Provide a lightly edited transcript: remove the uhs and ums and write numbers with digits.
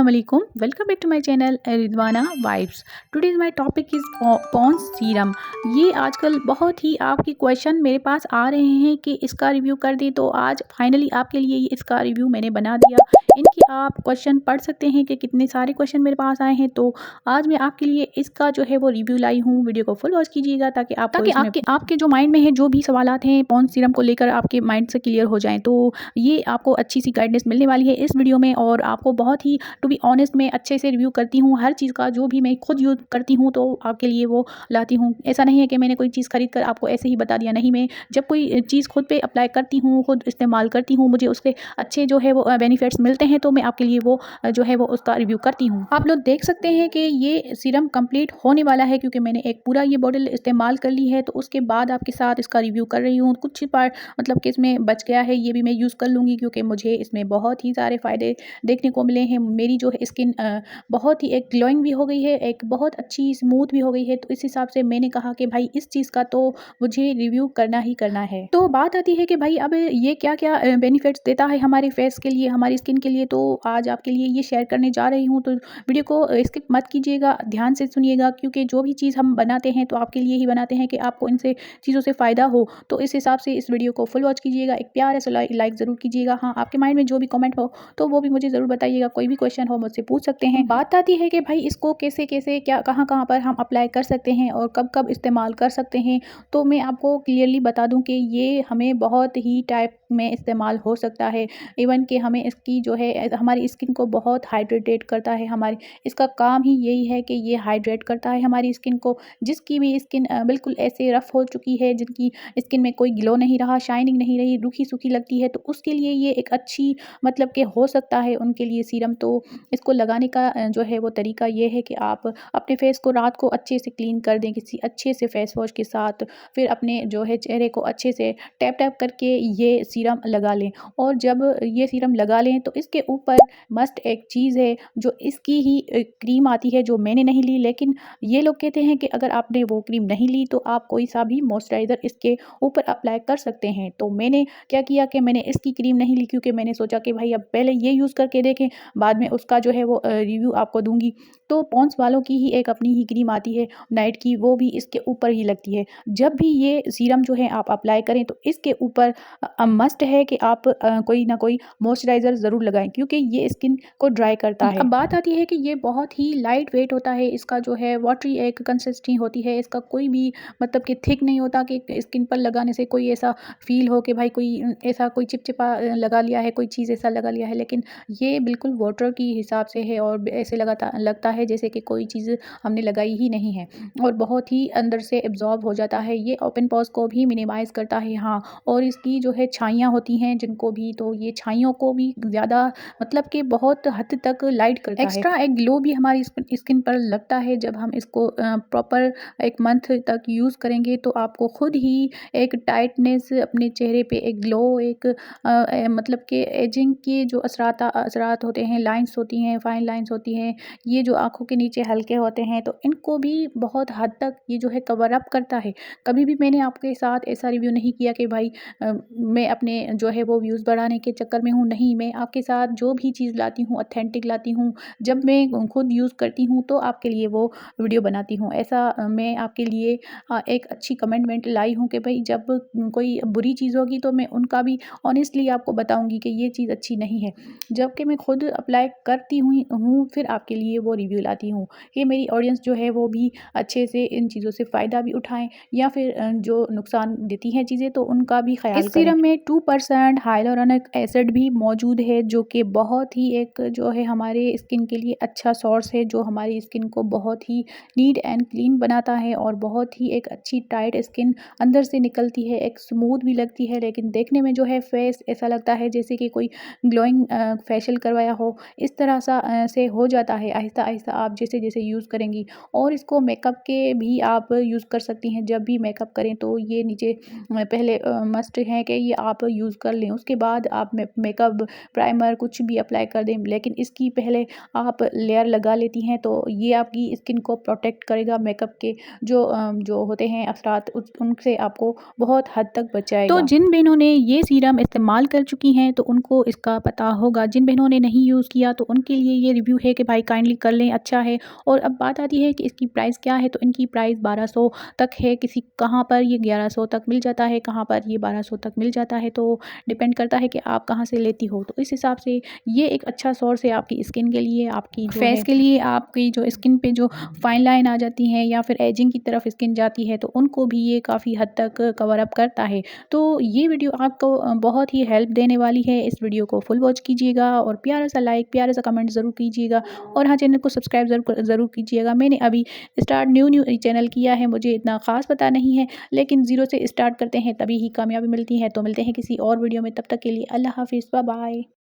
Assalamualaikum. Welcome back to my channel Rizwana vibes. Today's my topic is Pond's serum. ये आजकल बहुत ही आपके question मेरे पास आ रहे हैं कि इसका रिव्यू कर दें, तो आज फाइनली आपके लिए इसका रिव्यू मैंने बना दिया. इनके आप क्वेश्चन पढ़ सकते हैं कि कितने सारे क्वेश्चन मेरे पास आए हैं. तो आज मैं आपके लिए इसका जो है वो रिव्यू लाई हूँ. वीडियो को फुल वॉच कीजिएगा ताकि आपके जो माइंड में है जो भी सवालात हैं पॉन्ड्स सीरम को लेकर आपके माइंड से क्लियर हो जाएं. तो ये आपको अच्छी सी गाइडेंस मिलने वाली है इस वीडियो में. और आपको बहुत ही टू बी ऑनेस्ट मैं अच्छे से रिव्यू करती हूँ हर चीज़ का. जो भी मैं खुद यूज़ करती हूँ तो आपके लिए वो लाती हूँ. ऐसा नहीं है कि मैंने कोई चीज़ खरीद कर आपको ऐसे ही बता दिया. नहीं, मैं जब कोई चीज़ खुद पे अप्लाई करती हूँ, खुद इस्तेमाल करती हूँ, मुझे उसके अच्छे जो है वो बेनिफिट्स मिलते हैं तो मैं आपके लिए वो जो है वो उसका रिव्यू करती हूँ. आप लोग देख सकते हैं कि ये सीरम कंप्लीट होने वाला है क्योंकि मैंने एक पूरा ये बॉटल इस्तेमाल कर ली है. तो उसके बाद आपके साथ इसका रिव्यू कर रही हूँ. कुछ पार्ट मतलब कि इसमें बच गया है ये भी मैं यूज़ कर लूँगी क्योंकि मुझे इसमें बहुत ही सारे फ़ायदे देखने को मिले हैं. मेरी जो है स्किन बहुत ही एक ग्लोइंग भी हो गई है, एक बहुत अच्छी स्मूथ भी हो गई है. तो इस हिसाब से मैंने कहा कि भाई इस चीज़ का तो मुझे रिव्यू करना ही करना है. तो बात आती है कि भाई अब ये क्या क्या बेनिफिट्स देता है हमारे फेस के लिए, हमारी स्किन के लिए. तो आज आपके लिए ये शेयर करने जा रही हूँ. तो वीडियो को स्किप मत कीजिएगा, ध्यान से सुनिएगा क्योंकि जो भी चीज़ हम बनाते हैं तो आपके लिए ही बनाते हैं कि आपको इनसे चीज़ों से फ़ायदा हो. तो इस हिसाब से इस वीडियो को फुल वॉच कीजिएगा. एक प्यार से लाइक ज़रूर कीजिएगा. हाँ, आपके माइंड में जो भी कमेंट हो तो वो भी मुझे ज़रूर बताइएगा. कोई भी क्वेश्चन हो मुझसे पूछ सकते हैं. बात आती है कि भाई इसको कैसे कैसे क्या कहाँ कहाँ पर हम अप्लाई कर सकते हैं और कब कब इस्तेमाल कर सकते हैं. तो मैं आपको क्लियरली बता दूं कि ये हमें बहुत ही टाइप में इस्तेमाल हो सकता है. इवन कि हमें इसकी जो है हमारी स्किन को बहुत हाइड्रेटेड करता है. हमारी इसका काम ही यही है कि ये हाइड्रेट करता है हमारी स्किन को. जिसकी भी स्किन बिल्कुल ऐसे रफ़ हो चुकी है, जिनकी स्किन में कोई ग्लो नहीं रहा, शाइनिंग नहीं रही, रूखी सूखी लगती है, तो उसके लिए ये एक अच्छी मतलब कि हो सकता है उनके लिए सीरम. तो इसको लगाने का जो है वो तरीका ये है कि आप अपने फेस को रात को अच्छे से क्लीन कर दें किसी अच्छे से फेस वॉश के साथ. फिर अपने जो है चेहरे को अच्छे से टैप टैप करके ये सीरम लगा लें. और जब ये सीरम लगा लें तो इसके ऊपर मस्ट एक चीज़ है जो इसकी ही क्रीम आती है जो मैंने नहीं ली. लेकिन ये लोग कहते हैं कि अगर आपने वो क्रीम नहीं ली तो आप कोई सा भी मॉइस्चराइज़र इसके ऊपर अप्लाई कर सकते हैं. तो मैंने क्या किया कि मैंने इसकी क्रीम नहीं ली क्योंकि मैंने सोचा कि भाई अब पहले ये यूज़ करके देखें, बाद में उसका जो है वो रिव्यू आपको दूंगी. तो पॉन्ड्स वालों की ही एक अपनी ही क्रीम आती है नाइट की, वो भी इसके ऊपर ही लगती है. जब भी ये सीरम जो है आप अप्लाई करें तो इसके ऊपर मस्ट है कि आप कोई ना कोई मॉइस्चराइज़र ज़रूर लगाएं क्योंकि ये स्किन को ड्राई करता है. अब बात आती है कि ये बहुत ही लाइट वेट होता है. इसका जो है वाटरी एक कंसिस्टेंसी होती है. इसका कोई भी मतलब कि थिक नहीं होता कि स्किन पर लगाने से कोई ऐसा फील हो कि भाई कोई ऐसा कोई चिपचिपा लगा लिया है, कोई चीज़ ऐसा लगा लिया है. लेकिन ये बिल्कुल वाटर की हिसाब से है और ऐसे लगता है जैसे कि कोई चीज़ हमने लगाई ही नहीं है. और बहुत ही अंदर से एब्जॉर्ब हो जाता है. ये ओपन पोर्स को भी मिनिमाइज़ करता है. हाँ, और इसकी जो है छाइयाँ होती हैं जिनको भी, तो ये छाइयों को भी ज़्यादा मतलब कि बहुत हद तक लाइट करता है. एक्स्ट्रा एक ग्लो भी हमारी स्किन पर लगता है जब हम इसको प्रॉपर एक मंथ तक यूज़ करेंगे तो आपको खुद ही एक टाइटनेस अपने चेहरे पे, एक ग्लो, एक मतलब कि एजिंग के जो असरात होते हैं, लाइंस होती हैं, फाइन लाइंस होती हैं, ये जो आँखों के नीचे हल्के होते हैं, तो इनको भी बहुत हद तक ये जो है कवर अप करता है. कभी भी मैंने आपके साथ ऐसा रिव्यू नहीं किया कि भाई मैं अपने जो है वो व्यूज़ बढ़ाने के चक्कर में हूँ. नहीं, मैं आपके साथ जो भी चीज़ लाती हूँ ऑथेंटिक लाती हूँ. जब मैं खुद यूज़ करती हूँ तो आपके लिए वो वीडियो बनाती हूँ. ऐसा मैं आपके लिए एक अच्छी कमिटमेंट लाई हूँ कि भाई जब कोई बुरी चीज़ होगी तो मैं उनका भी ऑनेस्टली आपको बताऊँगी कि ये चीज़ अच्छी नहीं है. जबकि मैं खुद अप्लाई करती हूँ फिर आपके लिए वो रिव्यू लाती हूँ कि मेरी ऑडियंस जो है वो भी अच्छे से इन चीज़ों से फ़ायदा भी उठाएं या फिर जो नुकसान देती हैं चीज़ें तो उनका भी ख्याल करें. इस सीरम में 2% हाइलुरोनिक एसिड भी मौजूद है जो कि बहुत ही एक जो है हमारे स्किन के लिए अच्छा सोर्स है जो हमारी स्किन को बहुत ही नीट एंड क्लीन बनाता है और बहुत ही एक अच्छी टाइट स्किन अंदर से निकलती है. एक स्मूथ भी लगती है लेकिन देखने में जो है फेस ऐसा लगता है जैसे कि कोई ग्लोइंग फेशियल करवाया हो. इस तरह से हो जाता है आहिस्ता आहिस्ता आप जैसे जैसे यूज़ करेंगी. और इसको मेकअप के भी आप यूज़ कर सकती हैं. जब भी मेकअप करें तो ये नीचे पहले मस्ट है कि ये आप यूज़ कर लें. उसके बाद आप मेकअप प्राइमर कुछ भी अप्लाई कर दें, लेकिन इसकी पहले आप लेयर लगा लेती हैं तो ये आपकी स्किन को प्रोटेक्ट करेगा मेकअप के जो होते हैं असरात उनसे आपको बहुत हद तक बचाएगा। तो जिन बहनों ने ये सीरम इस्तेमाल कर चुकी हैं तो उनको इसका पता होगा, जिन बहनों ने नहीं यूज़ किया तो उनके लिए ये रिव्यू है कि भाई काइंडली कर लें, अच्छा है। और अब बात आती है कि इसकी प्राइस क्या है, तो इनकी प्राइस 1200 तक है। किसी कहाँ पर ये 1100 तक मिल जाता है, कहाँ पर ये 1200 तक मिल जाता है, तो डिपेंड करता है कि आप कहाँ से लेती हो। तो इस हिसाब से ये एक अच्छा सोर्स है आपकी स्किन के लिए, आपकी फेस के लिए। आपकी जो स्किन पे जो फाइन लाइन आ जाती हैं या फिर एजिंग की तरफ स्किन जाती है तो उनको भी ये काफ़ी हद तक कवर अप करता है। तो ये वीडियो आपको बहुत ही हेल्प देने वाली है। इस वीडियो को फुल वॉच कीजिएगा और प्यारा सा लाइक, प्यारा सा कमेंट ज़रूर कीजिएगा और हाँ, चैनल को सब्सक्राइब ज़रूर कीजिएगा। मैंने अभी स्टार्ट न्यू चैनल किया है, मुझे इतना ख़ास पता नहीं है, लेकिन ज़ीरो से स्टार्ट करते हैं तभी ही कामयाबी मिलती है। तो मिलते हैं किसी और वीडियो में, तब तक के लिए अल्लाह हाफ़िज़, बाय बाय।